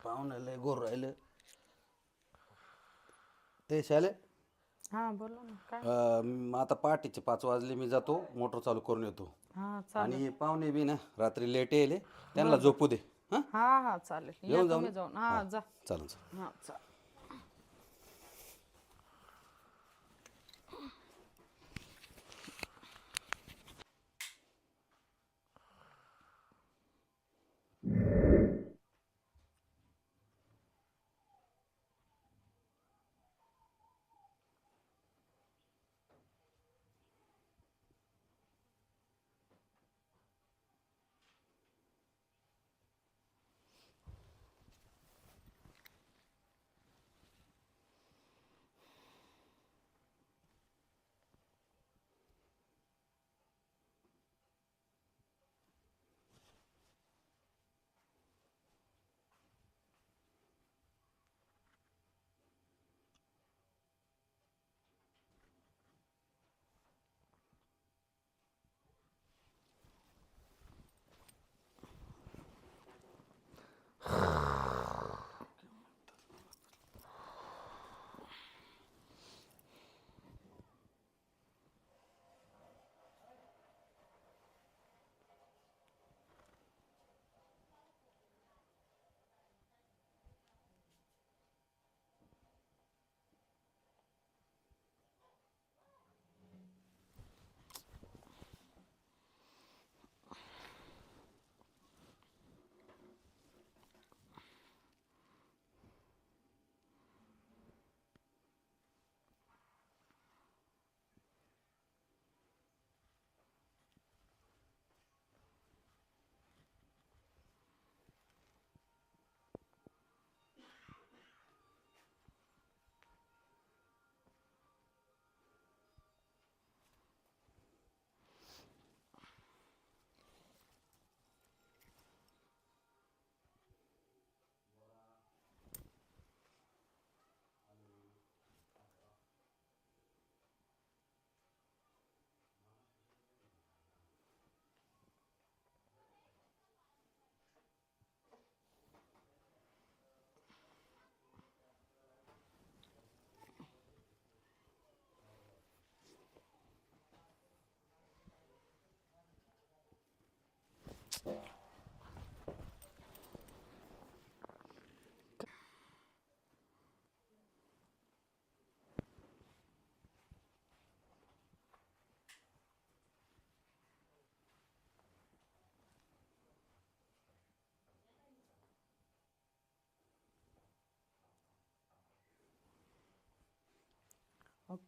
पाहुणे लय गोर राहिलं. ते शाले हा बोला ना काय. आता पहाटेचे 5 वाजले, मी जातो मोटर चालू करून येतो. हा चालेल. आणि पाहुणे बी ना रात्री लेट येले, त्यांना बर बर. झोपू दे. हां, हा हा चालेल, या येऊन जाऊन. तुम्ही जाऊन. हां, हा जा. चालेल चालेल. हा चालेल.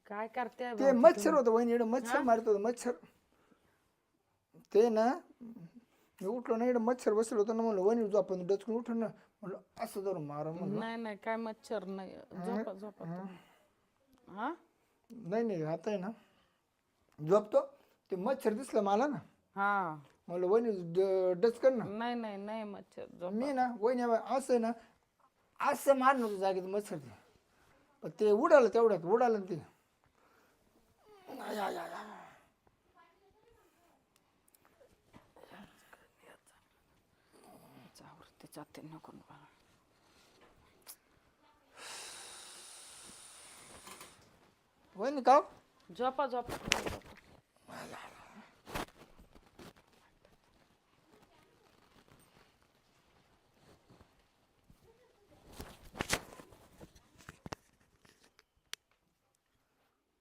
काय करते ते भाऊजी मच्छर तुम्ही? होतं वहिनी, इकडं मच्छर मारत होतं मच्छर. ते ना मी उठलो ना, इकडं मच्छर बसलं होतं ना, म्हणलं वहिनी जो आपण डचकून उठून ना, म्हणलं असं धरून मारा म्हणलं. नाही नाही काय मच्छर नाही, झोपा झोपा तुम्ही. हा नाही नाही आता आहे ना झोपतो, ते मच्छर दिसलं मला ना, हा म्हणलं वहिनी डचकन ना. नाही नाही नाही मच्छर, झोपा. मी ना वहिनी असं आहे ना, असं मारलं होतं जागेत मच्छर ते, पण ते उडालं तेवढ्यात, उडालं ना ते. I, I, I, I. त्याच्यावरती जाते नको ना. वहिनी का झोपा झोपा झोपा.